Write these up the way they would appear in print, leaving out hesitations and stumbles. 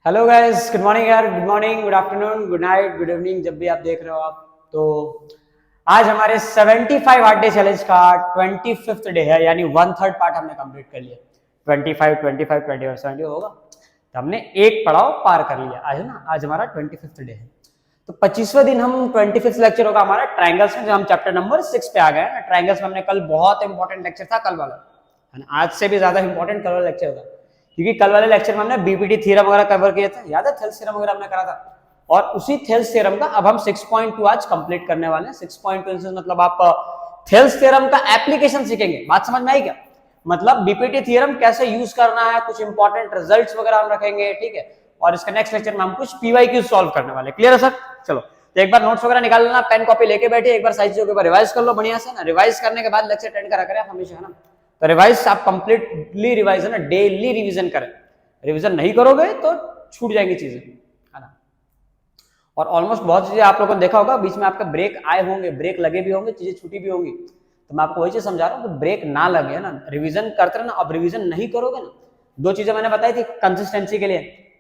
Hello guys, good morning यार, good morning, good afternoon, good night, good evening, जब भी आप देख रहे हो आप। तो आज हमारे 75 हार्ड डे चैलेंज का 25th डे है, यानी 1/3 पार्ट हमने कंप्लीट कर लिया। 25 25 25 70 होगा, तो हमने एक पड़ाव पार कर लिया आज, है ना। आज हमारा 25th डे है, तो 25वें दिन हम 25th लेक्चर होगा हमारा ट्रायंगल्स में, जो हम चैप्टर नंबर 6 पे आ गए हैं। ट्रायंगल्स में हमने कल बहुत इंपॉर्टेंट लेक्चर था, कल वाला, है ना। आज से भी ज्यादा इंपॉर्टेंट कल वाला लेक्चर होगा, क्योंकि कल वाले लेक्चर में हमने बीपीटी थ्योरम वगैरह कवर किए थे, याद है, थेल्स थ्योरम वगैरह हमने करा था। और उसी थेल्स थ्योरम का अब हम 6.2 आज कंप्लीट करने वाले हैं। 6.2 मतलब आप थेल्स थ्योरम का एप्लीकेशन सीखेंगे। बात समझ में आई क्या? मतलब बीपीटी थ्योरम कैसे यूज करना है, कुछ इंपॉर्टेंट रिजल्ट्स वगैरह हम रखेंगे, ठीक है। और इसका नेक्स्ट लेक्चर में हम कुछ पीवाईक्यू सॉल्व करने वाले। क्लियर है सर? चलो, तो एक बार नोट्स वगैरह निकाल लेना, पेन कॉपी लेके बैठे, एक बार सारी चीजों के ऊपर रिवाइज कर लो बढ़िया से ना। रिवाइज करने के बाद लेक्चर अटेंड करा करें आप हमेशा, है ना। तो रिवाइज आप कंप्लीटली रिवाइज, है ना, डेली रिवीजन करें। रिवीजन नहीं करोगे तो छूट जाएंगी चीजें, है ना। और ऑलमोस्ट बहुत चीजें आप लोगों ने देखा होगा, बीच में आपके ब्रेक आए होंगे, ब्रेक लगे भी होंगे, चीजें छूटी भी होंगी। तो मैं आपको वही चीज समझा रहा हूँ कि ब्रेक ना लगे, है ना। रिवीजन करते रहना। अब रिवीजन नहीं करोगे ना, दो चीजें मैंने बताई थी कंसिस्टेंसी के लिए।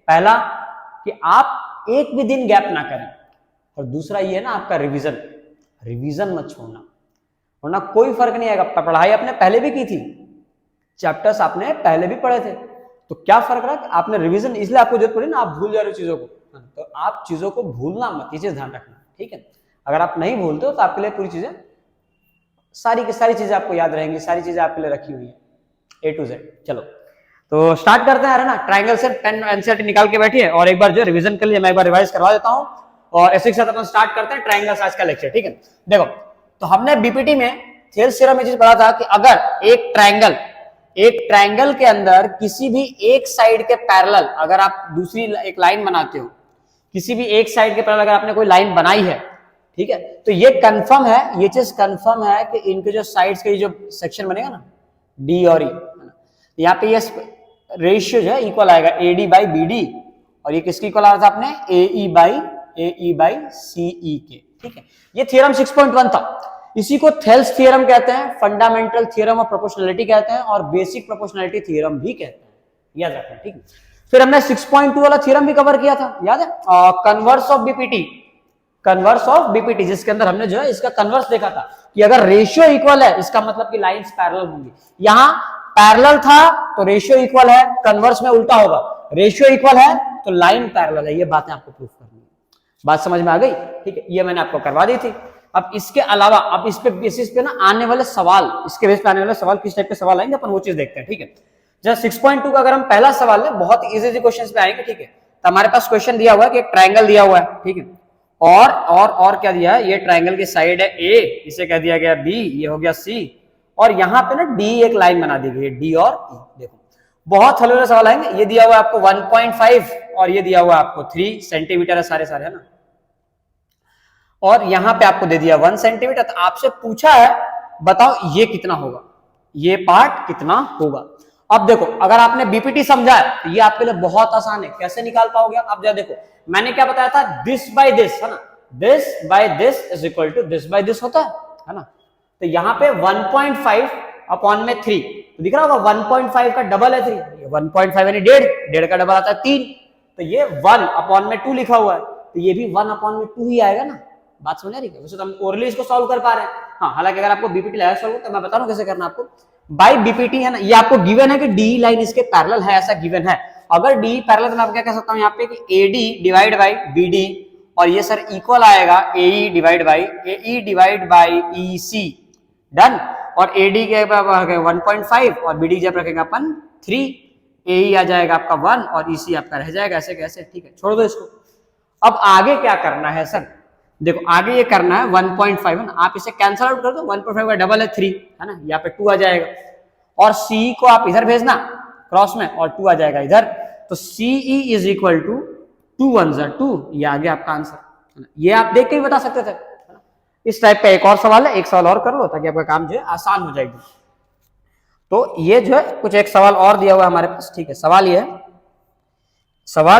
पहला कि आप एक भी दिन गैप ना करें, और दूसरा ये है ना आपका रिवीजन। रिवीजन मत छोड़ना, वरना कोई फर्क नहीं आएगा। पढ़ाई आपने पहले भी की थी, चैप्टर्स आपने पहले भी पढ़े थे, तो क्या फर्क रहा कि आपने रिवीजन, इसलिए आपको जरूरत पड़ी ना, आप भूल जा रहे हो चीजों को। तो आप चीजों को भूलना मत, ये चीज ध्यान रखना, ठीक है। अगर आप नहीं भूलते हो तो आपके लिए पूरी चीजें, सारी की सारी चीजें आपको याद रहेंगी, सारी चीजें आपके लिए रखी हुई है A to Z। चलो, तो स्टार्ट करते हैं, है ना। ट्रायंगल से पेन एनसीईआरटी निकाल के बैठिए और एक बार जो रिवीजन कर लिया, मैं एक बार रिवाइज करवा देता हूं, और इसी के साथ अपन स्टार्ट करते हैं ट्रायंगल्स आज का लेक्चर, ठीक है। देखो, तो हमने बीपीटी में थेल्स थ्योरम में चीज पढ़ा था कि अगर एक ट्रायंगल के अंदर किसी भी एक साइड के पैरेलल अगर आप दूसरी एक लाइन बनाते हो, किसी भी एक साइड के पैरेलल अगर आपने कोई लाइन बनाई है, ठीक है, तो ये कंफर्म है, ये चीज कंफर्म है कि इनके जो साइड्स के जो सेक्शन बनेगा ना, डी और ई, यहाँ पे ये रेशियो जो है इक्वल आएगा AD बाई BD, और ये किसकी इक्वल आ रहा था अपने AE बाई CE के, ठीक है। ये थ्योरम 6.1 था। इसी को थेल्स थ्योरम कहते हैं, फंडामेंटल थ्योरम ऑफ प्रोपोर्शनैलिटी कहते हैं, और बेसिक प्रोपोर्शनैलिटी थ्योरम भी कहते हैं, याद रखना, ठीक है। फिर हमने 6.2 वाला थ्योरम भी कवर किया था, याद है, converse of BPT, converse of BPT, जिसके अंदर हमने जो है इसका कन्वर्स देखा था कि अगर रेशियो इक्वल है, इसका मतलब कि लाइंस पैरेलल होंगी। यहां पैरेलल था तो रेशियो इक्वल है, कन्वर्स में उल्टा होगा, रेशियो इक्वल है तो लाइन पैरेलल है। ये बातें आपको प्रूफ करनी है। बात समझ में आ गई? ठीक है, ये मैंने आपको करवा दी थी। अब इसके अलावा, अब इस पे बेसिस पे ना आने वाले सवाल, इसके बेस पे आने वाले सवाल किस टाइप के सवाल आएंगे, अपन वो चीज देखते हैं, ठीक है। जैसे 6.2 का अगर हम पहला सवाल है, बहुत इजी क्वेश्चन पे आएंगे, ठीक है। तो हमारे पास क्वेश्चन दिया हुआ है कि एक ट्रायंगल दिया हुआ है, ठीक है, और क्या दिया है, ये ट्रायंगल की साइड है A, इसे कह दिया गया B, ये हो गया C, और यहां पे ना D एक लाइन बना दी गई है, D और E। देखो, बहुत हल्के सवाल आएंगे। ये दिया हुआ है आपको 1.5 और ये दिया हुआ है आपको 3 सेंटीमीटर है, सारे है ना, और यहां पे आपको दे दिया 1 सेंटीमीटर। तो आपसे पूछा है बताओ ये कितना होगा, ये पार्ट कितना होगा। अब देखो, अगर आपने बीपीटी समझा है तो ये आपके लिए बहुत आसान है, कैसे निकाल पाओगे आप। जरा देखो, मैंने क्या बताया था, दिस बाय दिस, है ना, this by this is equal to this by this होता है ना। तो यहाँ पे 1.5 अपॉन में 3, तो दिख रहा होगा 1.5 का डबल है 3, 1.5 यानी 1.5 का डबल आता है 3, तो ये 1 अपॉन में 2 लिखा हुआ है, तो ये भी 1 अपॉन में 2 ही आएगा ना। बात समझ आ रही है? वैसे तो हम ओरली इसको सॉल्व कर पा रहे हैं, हाँ, हालांकि अगर आपको बीपीटी लाया सॉल्व तो मैं बता रहा हूं कैसे करना आपको। बाय बीपीटी, है ना, ये आपको गिवन है कि डी लाइन इसके पैरेलल है, ऐसा गिवन है। अगर डी पैरेलल तो मैं क्या कह सकता हूं यहाँ पे कि AD डिवाइड बाई BD, और ये सर इक्वल आएगा AE divide by EC, done. और AD के 1.5 और BD जब रखेंगे अपन 3, AE आ जाएगा आपका 1 और EC आपका रह जाएगा ऐसे कैसे, ठीक है, छोड़ दो इसको। अब आगे क्या करना है सर, देखो आगे ये करना है 1.5, है ना, आप इसे कैंसिल आउट कर दो, 1.5 का डबल है 3, है ना, यहाँ पे 2 आ जाएगा, और C को आप इधर भेजना क्रॉस में, और 2 आ जाएगा इधर, तो CE इज इक्वल टू 2 1 2, ये आ गया आपका आंसर। ये आप देख के ही बता सकते थे। इस टाइप का एक और सवाल है, एक सवाल और कर लो ताकि आपका काम जो है आसान हो जाएगी। तो ये जो है कुछ एक सवाल और दिया हुआ है हमारे पास, ठीक है। सवाल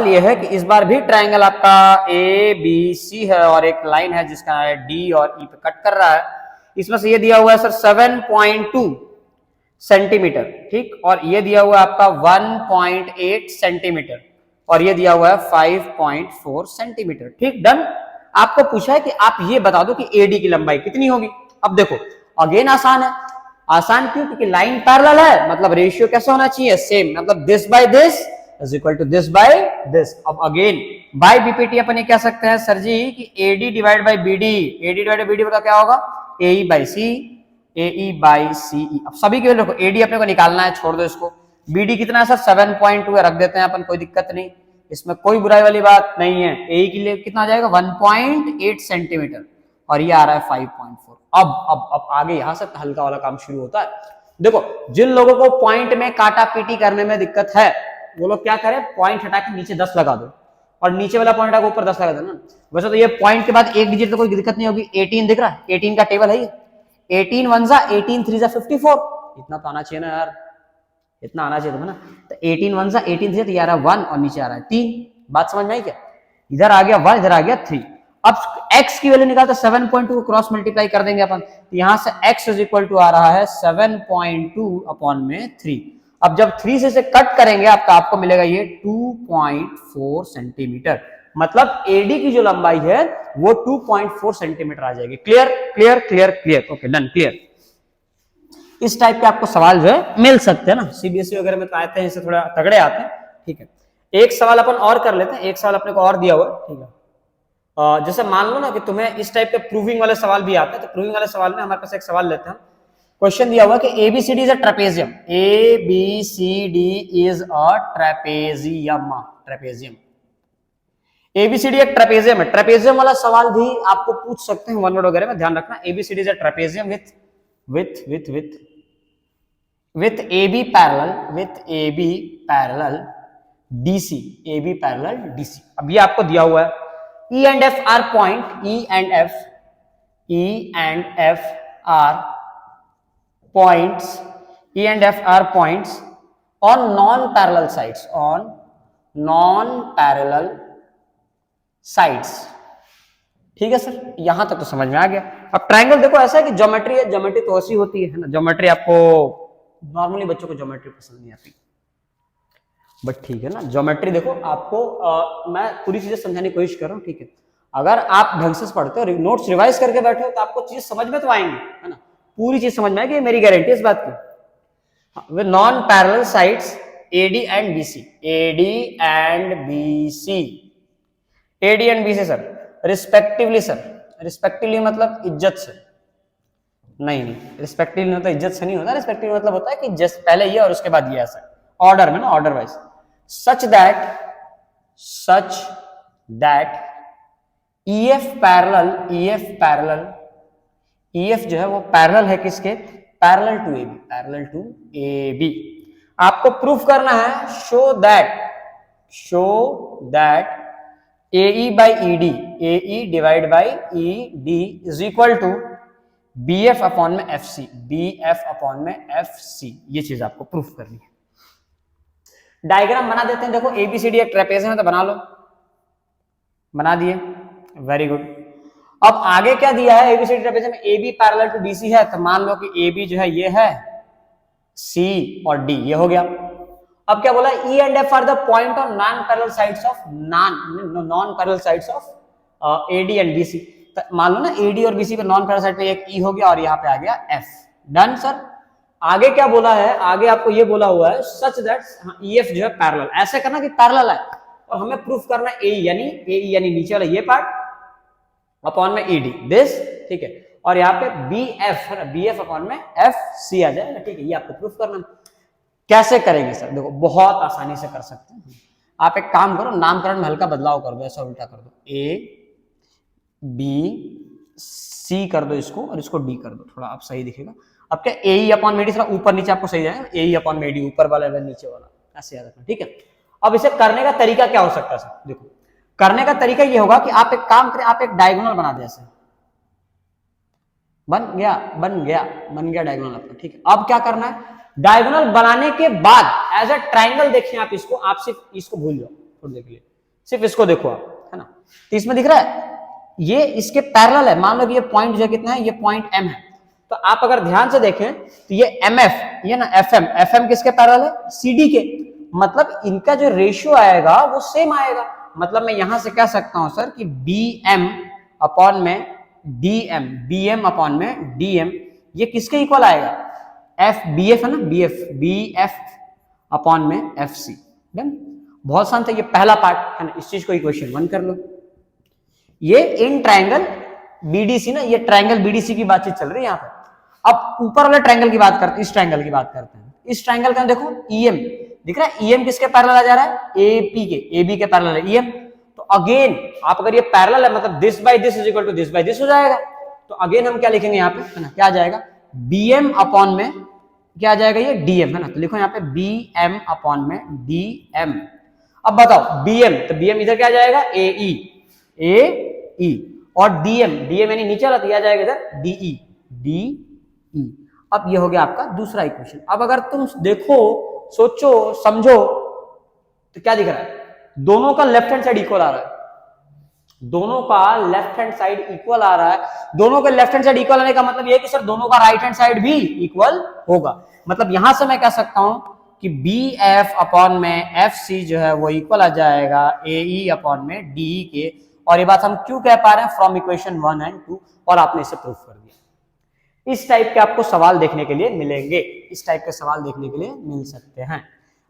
ये है कि इस बार भी ट्रायंगल आपका ABC है और एक लाइन है जिसका D और E पे कट कर रहा है। इसमें से ये दिया हुआ है सर 7.2 सेंटीमीटर, ठीक, और ये दिया हुआ है आपका 1.8 सेंटीमीटर। और ये दिया हुआ है 5.4 सेंटीमीटर। ठीक, डन। आपको पूछा है कि आप ये बता दो कि एडी की लंबाई कितनी होगी। अब देखो अगेन आसान है, आसान क्यों, क्योंकि लाइन पैरेलल है, मतलब रेशियो कैसा होना चाहिए, सेम, मतलब this by this is equal to this by this. अब अगेन बाय बीपीटी अपन ये कह सकते हैं सर जी कि AD divide by BD, AD divide by BD क्या होगा, AE by C, AE by CE. अब सभी के लिए देखो एडी अपने को निकालना है, छोड़ दो इसको। बीडी कितना है सर 7.2 रख देते हैं अपन, कोई दिक्कत नहीं, इसमें कोई बुराई वाली बात नहीं है। एई के लिए कितना आ जाएगा 1.8 सेंटीमीटर और ये आ रहा है 5.4। अब आगे यहां से हल्का वाला काम शुरू होता है। देखो जिन लोगों को पॉइंट में काटा पीटी करने में दिक्कत है वो लोग क्या करें, पॉइंट हटा के नीचे 10 लगा दो और नीचे वाला पॉइंट हटा के ऊपर 10 लगा देना। वैसे तो ये पॉइंट के बाद एक डिजिट तो कोई दिक्कत नहीं होगी। 18 दिख रहा है, 18 का टेबल है ये, 18 1 जा 18 3 जा 54, इतना तो आना चाहिए ना यार, इतना आना चाहिए था ना। तो 18 1 जा 18 3 तो ये आ रहा है 1 और नीचे आ रहा है 3। बात समझ में आई क्या, इधर आ गया 1 इधर आ गया 3। अब x की वैल्यू निकालते 7.2 को क्रॉस मल्टीप्लाई कर देंगे अपन, तो यहां से x इज इक्वल टू आ रहा है 7.2 अपॉन में 3। अब जब 3 से इसे कट करेंगे आपको मिलेगा ये 2.4 सेंटीमीटर, मतलब एडी की जो लंबाई है वो 2.4 सेंटीमीटर आ जाएगी। Clear clear clear clear, okay done, clear. इस टाइप के आपको सवाल जो है मिल सकते हैं ना, सीबीएसई वगैरह में तो आते हैं, इससे थोड़ा तगड़े आते हैं। ठीक है, एक सवाल अपन और कर लेते हैं, एक सवाल अपने को और दिया हुआ है। ठीक है, जैसे मान लो ना कि तुम्हें इस टाइप के प्रूविंग वाले सवाल भी आते हैं, तो प्रूविंग वाले सवाल में हमारे पास एक सवाल लेते हैं। क्वेश्चन दिया हुआ कि ABCD is a trapezium, ABCD is a trapezium, trapezium, ABCD एक ट्रेपेजियम है। ट्रेपेजियम वाला सवाल भी आपको पूछ सकते हैं वन वर्ड वगैरह में, ध्यान रखना। ABCD is a trapezium with AB parallel DC, AB parallel DC। अब ये आपको दिया हुआ है E and F are point, E and F are points, E and F are points on non-parallel sides, on non-parallel sides। ठीक है sir, यहां तक तो समझ में आ गया। अब ट्रायंगल देखो ऐसा है कि ज्योमेट्री है, ज्योमेट्री तो ऐसी होती है ना, ज्योमेट्री आपको नॉर्मली बच्चों को ज्योमेट्री पसंद नहीं आती, बट ठीक है ना, ज्योमेट्री देखो आपको मैं पूरी चीजें समझाने की कोशिश कर रहा हूँ। ठीक है, अगर आप ढंग से पढ़ते हो, नोट्स रिवाइज करके बैठे हो तो आपको चीज समझ में तो आएंगे, है ना, पूरी चीज समझ में आएगी, मेरी गारंटी है इस बात की। With non parallel sides AD and BC, AD and BC, AD and BC sir respectively, sir respectively मतलब इज्जत से, नहीं रिस्पेक्टिवली होता इज्जत से नहीं होता, रिस्पेक्टिवली मतलब होता है कि जस्ट पहले ये और उसके बाद ये, ऐसा ऑर्डर में ना, order wise. such that EF parallel, EF जो है वो पैरेलल है किसके, पैरेलल टू AB। आपको प्रूफ करना है, show that AE by ED, AE divide by ED is equal to BF upon में FC, BF अपॉन में FC। ये चीज आपको प्रूफ करनी है। डायग्राम बना देते हैं, देखो ABCD एक ट्रेपेजियम है तो बना लो, बना दिए, वेरी गुड। अब आगे क्या दिया है, ABCD ट्रेपेजियम में AB पैरेलल टू BC है, तो मान लो कि AB जो है ये है, C और D ये हो गया। अब क्या बोला, E and F are the point on non-parallel sides of non-parallel sides of AD and BC। मान लो ना AD और BC पे नॉन पैरेलल साइड पे एक E हो गया और यहाँ पे आ गया F। Done sir. आगे क्या बोला है, आगे आपको ये बोला हुआ है सच दैट EF जो है पैरेलल, ऐसे करना कि पैरेलल है और हमें प्रूफ करना है AE यानी नीचे वाला ये पार्ट अपॉन में ED दिस, ठीक है, और यहाँ पे BF अपॉन में FC आ जाएगा। ठीक है, ये आपको प्रूफ करना। कैसे करेंगे सर, देखो बहुत आसानी से कर सकते हैं। आप एक काम करो, नामकरण में हल्का बदलाव कर दो, ऐसा उल्टा कर दो, ABC कर दो इसको और इसको D कर दो, थोड़ा आप सही दिखेगा। अब क्या AE अपॉन में D थोड़ा ऊपर नीचे आपको सही जाएगा, AE अपॉन में D ऊपर वाला नीचे वाला, ऐसे याद रखना। ठीक है, अब इसे करने का तरीका क्या हो सकता है सर, देखो करने का तरीका ये होगा कि आप एक काम करें, आप एक डायगोनल बना दें, ऐसे बन गया डायगोनल आपका। ठीक है, अब क्या करना है, डायगोनल बनाने के बाद एज अ ट्रायंगल देखिए आप इसको, आप सिर्फ इसको भूल जाओ थोड़ी देर के लिए, सिर्फ इसको देखो आप, है ना। तो इसमें दिख रहा है ये इसके पैरेलल है, मान लो कि ये पॉइंट जो कितना है, ये पॉइंट M है, तो आप अगर ध्यान से देखें तो ये MF, ये ना FM किसके पैरेलल है, CD के। मतलब इनका जो रेशियो आएगा वो सेम आएगा। मतलब मैं यहां से कह सकता हूं सर कि BM अपॉन में DM, BM अपॉन में DM ये किसके इक्वल आएगा? BF है ना, BF अपॉन में FC। डन। बहुत आसान था ये पहला पार्ट है ना, इस चीज को इक्वेशन 1 कर लो। ये इन ट्रायंगल BDC ना, ये ट्रायंगल BDC की बातचीत चल रही है यहाँ पे। अब ऊपर वाले ट्रायंगल की बात करते हैं, इस ट्रायंगल की बात करते हैं। इस ट्रायंगल का देखो EM दिख रहा है, EM किसके पैरेलल आ जा रहा है? AB के पैरेलल है EM। तो अगेन आप अगर ये पैरेलल है मतलब this by this is equal to this by this हो जाएगा। तो अगेन हम क्या लिखेंगे यहाँ पे है ना, क्या आ जाएगा? BM अपॉन में क्या आ जाएगा? ये DM है ना, तो लिखो यहाँ पे BM अपॉन में DM। अब बताओ BM, तो BM इधर क्या आ जाएगा? AE और DM यानी नीचे वाला, तो आ जाएगा इधर DE। अब ये हो गया आपका दूसरा इक्वेशन। अब अगर तुम देखो, सोचो, समझो, तो क्या दिख रहा है? दोनों का लेफ्ट हैंड साइड इक्वल आ रहा है। दोनों का लेफ्ट हैंड साइड इक्वल आ रहा है। दोनों के लेफ्ट हैंड साइड इक्वल आने का मतलब ये है कि सर दोनों का राइट हैंड साइड भी इक्वल होगा। मतलब यहां से मैं कह सकता हूं कि BF अपॉन में FC जो है वो इक्वल आ जाएगा AE अपॉन में DE के। और ये बात हम क्यों कह पा रहे हैं? फ्रॉम इक्वेशन 1 एंड 2, और आपने इसे प्रूफ कर दिया। इस टाइप के आपको सवाल देखने के लिए मिलेंगे, इस टाइप के सवाल देखने के लिए मिल सकते हैं।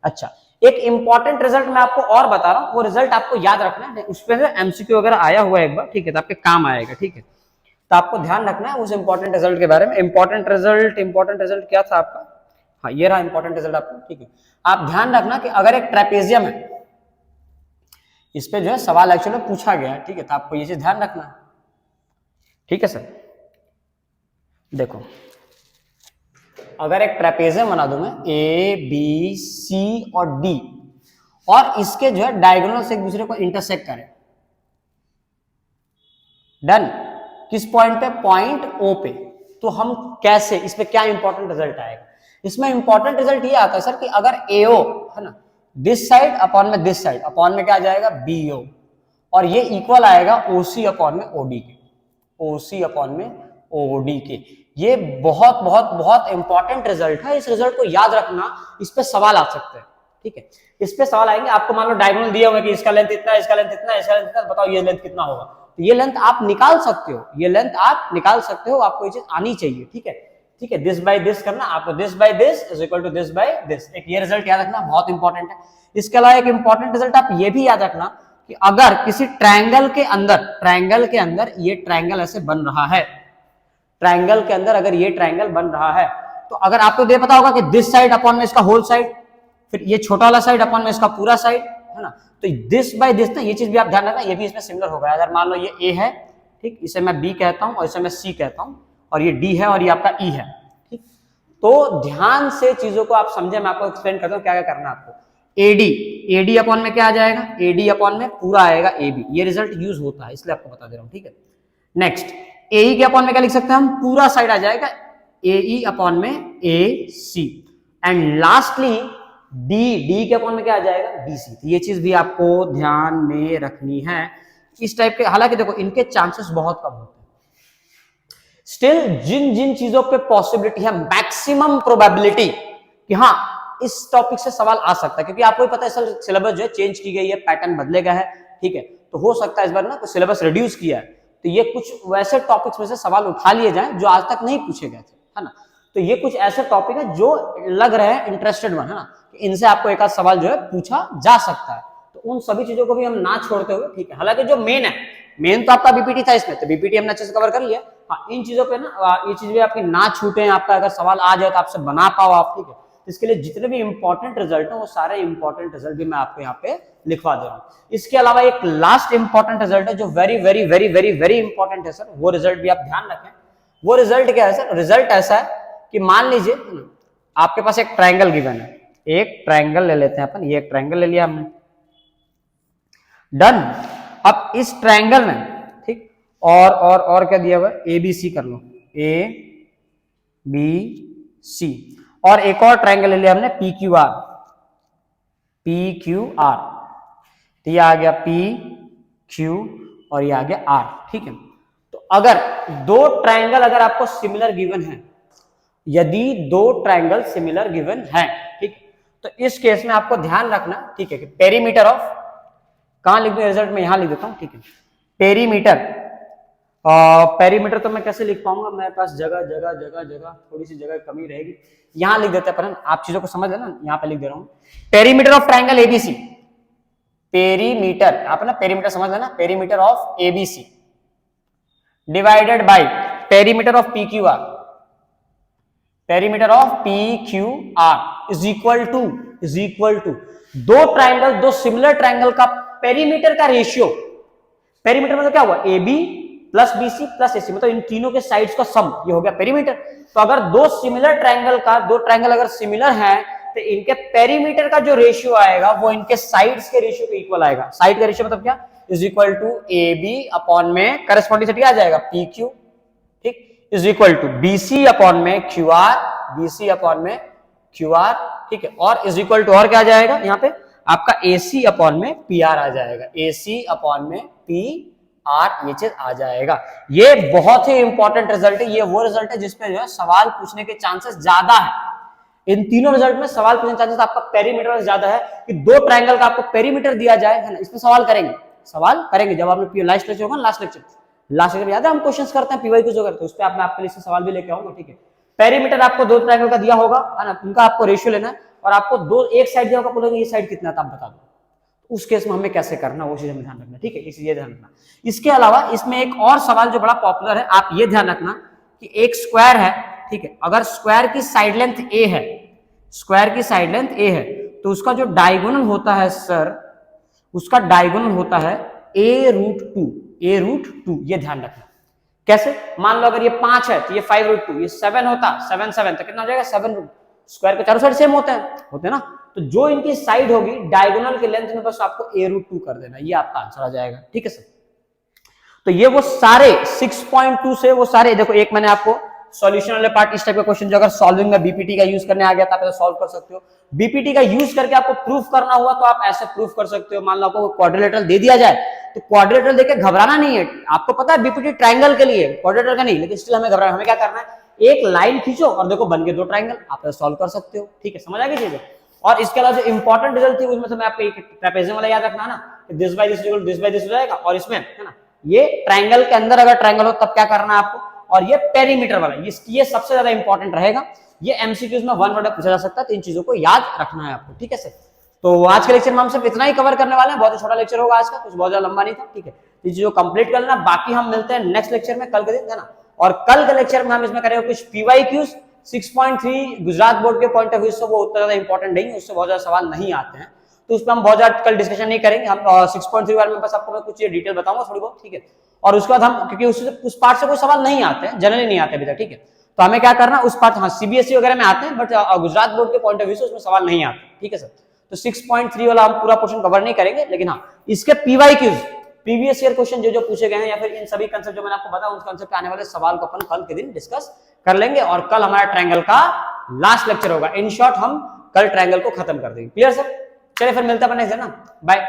अच्छा, एक इंपॉर्टेंट रिजल्ट मैं आपको और बता रहा हूं, वो रिजल्ट आपको याद रखना है। उस पर MCQ वगैरह आया हुआ है एक बार, ठीक है, तो आपके काम आएगा। ठीक है, तो आपको ध्यान रखना है उस इंपॉर्टेंट रिजल्ट के बारे में। इंपॉर्टेंट रिजल्ट क्या था आपका? हाँ, ये रहा इंपॉर्टेंट रिजल्ट आपका। ठीक है, आप ध्यान रखना कि अगर एक ट्रेपेजियम है, इस पे जो है सवाल एक्चुअली पूछा गया है। ठीक है, तो आपको ये चीज ध्यान रखना है। ठीक है सर, देखो अगर एक ट्रेपेजियम बना दूं मैं ABC और D, और इसके जो है डायगोनल से एक दूसरे को इंटरसेक्ट करें। डन। किस पॉइंट पे? पॉइंट O पे। तो हम कैसे, इस पे क्या इंपॉर्टेंट रिजल्ट आएगा? इसमें इंपॉर्टेंट रिजल्ट ये आता है सर कि अगर AO है ना, दिस साइड अपॉन में दिस साइड अपॉन में क्या आ जाएगा? BO, और ये इक्वल आएगा OC अपॉन में OD के। OC अपॉन में OD के। ये बहुत बहुत बहुत इंपॉर्टेंट रिजल्ट है। इस रिजल्ट को याद रखना, इस पे सवाल आ सकते हैं। ठीक है, इस पे सवाल आएंगे। आपको मान लो डायगोनल दिया हुआ है कि इसका लेंथ इतना, इसका लेंथ इतना, इसका लेंथ इतना, बताओ ये लेंथ कितना होगा? तो ये लेंथ आप निकाल सकते हो, ये लेंथ आप निकाल सकते हो। आपको ये चीज आनी चाहिए। ठीक है, ठीक है, दिस बाय दिस करना आपको, this by this is equal to this by this. एक ये रिजल्ट याद रखना, बहुत इंपॉर्टेंट है। इसके अलावा एक इंपॉर्टेंट रिजल्ट आप ये भी याद रखना कि अगर किसी ट्रायंगल के अंदर ये ट्रायंगल ऐसे बन रहा है, ट्रायंगल के अंदर अगर ये ट्रायंगल बन रहा है, तो अगर आपको ये पता होगा कि दिस साइड अपॉन में इसका होल साइड, फिर ये छोटा वाला साइड अपॉन में इसका पूरा साइड, है ना, तो दिस बाय दिस ना, ये चीज भी आप ध्यान रखना, ये भी इसमें सिमिलर होगा। अगर मान लो ये A है, ठीक, इसे मैं B कहता हूं और इसे मैं C कहता हूं, और ये D है और ये आपका E है। ठीक, तो ध्यान से चीजों को आप समझे, मैं आपको एक्सप्लेन करता हूं क्या क्या करना है आपको। AD अपॉन में क्या आ जाएगा? AD अपॉन में पूरा आएगा AB। ये रिजल्ट यूज होता है, इसलिए आपको बता दे रहा हूं। ठीक है, नेक्स्ट AE के अपॉन में क्या लिख सकते हैं हम? पूरा साइड आ जाएगा AE अपॉन में AC। एंड लास्टली D के अपॉन में क्या आ जाएगा? BC। तो ये चीज भी आपको ध्यान में रखनी है। इस टाइप के, हालांकि देखो इनके चांसेस बहुत कम होते हैं। स्टिल जिन जिन चीजों पे पॉसिबिलिटी है, मैक्सिमम प्रोबेबिलिटी कि हाँ इस टॉपिक से सवाल आ सकता है, क्योंकि आपको पता है सिलेबस जो है चेंज की गई है, पैटर्न बदले गया है। ठीक है, तो हो सकता है इस बार ना कुछ सिलेबस रिड्यूस किया है, तो ये कुछ वैसे टॉपिक्स में से सवाल उठा लिए जाएं जो आज तक नहीं पूछे गए थे, है ना। तो ये कुछ ऐसे टॉपिक है जो लग रहे हैं इंटरेस्टेड वन, है ना, इनसे आपको एक आध सवाल जो है पूछा जा सकता है। तो उन सभी चीजों को भी हम ना छोड़ते हुए, ठीक है, हालांकि जो मेन है, मेन तो आपका बीपीटी था इसमें, तो बीपीटी हमने अच्छे से कवर कर लिया। हाँ, इन चीजों पे ना, ये चीज भी आपकी ना छूटे, आपका अगर सवाल आ जाए तो आपसे बना पाओ आप। ठीक है, इसके लिए जितने भी इंपॉर्टेंट रिजल्ट है वो सारे इंपॉर्टेंट रिजल्ट भी मैं आपको यहाँ पे लिखवा दे रहा हूँ। इसके अलावा एक लास्ट इंपॉर्टेंट रिजल्ट है जो very very very very very important है सर, वो रिजल्ट भी आप ध्यान रखें। वो रिजल्ट क्या है सर? रिजल्ट ऐसा है कि मान लीजिए आपके पास एक ट्रायंगल गिवन है, एक ट्रायंगल ले लेते हैं अपन, ये एक ट्रायंगल ले लिया हमने। डन। अब इस ट्रायंगल में, ठीक, और क्या दिया हुआ है? ABC कर लो, ABC, और एक और ट्रायंगल ले लिया हमने PQR। तो ये आ गया PQ और ये आ गया R। ठीक है, तो अगर दो ट्रायंगल अगर आपको सिमिलर गिवन है, यदि दो ट्रायंगल सिमिलर गिवन है, ठीक, तो इस केस में आपको ध्यान रखना, ठीक है, कि पेरीमीटर ऑफ, कहां लिख दूं रिजल्ट में, यहां लिख देता हूं, ठीक है, पेरीमीटर। पेरीमीटर तो मैं कैसे लिख पाऊंगा, मेरे पास जगह जगह जगह जगह थोड़ी सी जगह कमी रहेगी, यहां लिख देते हैं, पर आप चीजों को समझ लेना, यहां पे लिख दे रहा हूं, perimeter of triangle ABC, perimeter, आप ना पेरीमीटर समझ लेना, perimeter of ABC divided by perimeter of PQR, perimeter of PQR is equal to दो ट्राइंगल, दो सिमिलर ट्राइंगल का पेरीमीटर का रेशियो, पेरीमीटर मतलब क्या हुआ, A B plus BC plus AC, मतलब इन तीनों के साइड्स का सम, ये हो गया पेरीमीटर। तो अगर दो सिमिलर ट्राइंगल का, दो ट्राइंगल अगर सिमिलर हैं तो इनके पेरीमीटर का जो रेशियो आएगा वो इनके साइड्स के रेशियो के इक्वल आएगा। साइड का रेशियो मतलब क्या, is equal to A B upon में करस्पॉन्डिंग आ जाएगा पी क्यू, ठीक, is equal to B C upon में Q R, B C upon में क्यू आर, ठीक है, और इज इक्वल टू और क्या आ जाएगा यहाँ पे आपका ए सी अपॉन में पी आर आ जाएगा, ए सी अपॉन में पी आर, ये चीज आ जाएगा। ये बहुत ही इंपॉर्टेंट रिजल्ट है, ये वो रिजल्ट है जिसपे जो है सवाल पूछने के चांसेस ज्यादा है। इन तीनों रिजल्ट में सवाल पूछने के चांसेस आपका पेरीमीटर ज्यादा है, कि दो ट्राइंगल का आपको पेरीमीटर दिया जाए, है ना, इसमें सवाल करेंगे जब आपने लास्ट लेक्चर होगा, लास्ट लेक्चर याद है हम क्वेश्चंस करते हैं, पीवाई जो करते हैं, उस पर मैं आपके लिए सवाल भी लेके आऊंगा, ठीक है। पेरीमीटर आपको दो ट्राइंगल का दिया होगा, है ना, उनका आपको रेशियो लेना है, और आपको दो एक साइड दिया होगा, बोलोगे ये साइड कितना था आप बता दो, उस केस में हमें कैसे करना वो चीज हमें ध्यान रखना, ठीक है, इसलिए ध्यान रखना। इसके अलावा इसमें एक और सवाल जो बड़ा पॉपुलर है, आप ये ध्यान रखना कि एक स्क्वायर है, ठीक है, अगर स्क्वायर की साइड लेंथ ए है, स्क्वायर की साइड लेंथ ए है, तो उसका जो डायगोनल होता है सर, उसका डायगोनल होता है ए रूट टू, ये ध्यान रखना। कैसे, मान लो अगर ये 5 है तो ये 5 रूट 2, ये 7 होता, 7 तो कितना हो जाएगा 7 रूट, स्क्वायर के चारों साइड सेम होते हैं ना, तो जो इनकी साइड होगी डायगोनल के लेंथ में बस आपको ए रूट 2 कर देना, ये आपका आंसर आ जाएगा, ठीक है सर। तो ये वो सारे 6.2 से वो सारे, देखो एक मैंने आपको सॉल्यूशन वाले पार्ट, इस टाइप का क्वेश्चन जो अगर सॉल्विंग में बीपीटी का यूज करने आ गया था, आप सॉल्व कर सकते हो। बीपीटी का यूज करके आपको प्रूफ करना हुआ तो आप ऐसे प्रूफ कर सकते हो। मान लो आपको क्वाड्रिलेटरल दे दिया जाए तो क्वाड्रिलेटरल देके घबराना नहीं है, आपको पता है बीपीटी ट्राइंगल के लिए, क्वाड्रिलेटरल का नहीं, लेकिन स्टिल हमें घबराना, हमें क्या करना है, एक लाइन खींचो और देखो बन गए दो ट्राइंगल, आप सॉल्व कर सकते हो, ठीक है, समझ आ गई चीजें। और इसके अलावा जो इंपॉर्टेंट रिजल्ट थी उसमें से मैं आपको एक ट्रेपेजियम वाला याद रखना ना, दिस बाय दिस हो जाएगा, और इसमें है ना ये ट्राइंगल के अंदर अगर ट्राइंगल हो तब क्या करना है आपको, और ये पेरीमीटर वाला, ये सबसे ज्यादा इंपॉर्टेंट रहेगा, ये एमसीक्यूज में 1 वर्ड पूछा जा सकता है, तो इन चीजों को याद रखना है आपको, ठीक है सर। तो आज के लेक्चर में हम सिर्फ इतना ही कवर करने वाले हैं, बहुत ही छोटा लेक्चर होगा आज का, कुछ बहुत ज्यादा लंबा नहीं था, ठीक है, ये चीजों कंप्लीट कर लेना, बाकी हम मिलते हैं नेक्स्ट लेक्चर में कल के दिन, है ना। और कल के लेक्चर में हम इसमें करेंगे कुछ पीवाईक्यूज 6.3 गुजरात बोर्ड के पॉइंट ऑफ व्यू से, वो उतना ज्यादा इंपॉर्टेंट नहीं है, उससे बहुत ज्यादा सवाल नहीं आते हैं, तो उस पर हम बहुत ज्यादा कल डिस्कशन नहीं करेंगे, हम 6.3 बारे में बस आपको मैं कुछ डिटेल बताऊंगा थोड़ी बहुत, ठीक है। और उसके बाद हम, क्योंकि उस पार्ट से कोई सवाल नहीं आते हैं, जनरली नहीं आते अभी तक, ठीक है, तो हमें क्या करना उस पार्ट, हाँ सीबीएसई वगैरह में आते हैं, बट गुजरात बोर्ड के पॉइंट ऑफ व्यू से उसमें सवाल नहीं आते, ठीक है सर। तो 6.3 वाला हम पूरा पोर्शन कवर नहीं करेंगे, लेकिन हाँ इसके पीवाईक्यूज, प्रीवियस ईयर क्वेश्चन जो पूछे गए हैं, या फिर इन सभी कंसेप्ट जो मैंने आपको बताया, उस कंसेप्ट पे आने वाले सवाल को अपन कल के दिन डिस्कस कर लेंगे, और कल हमारा ट्रायंगल का लास्ट लेक्चर होगा। इन शॉर्ट हम कल ट्रायंगल को खत्म कर देंगे, क्लियर सर। चलिए फिर मिलते हैं अपन नेक्स्ट दिन ना, बाय।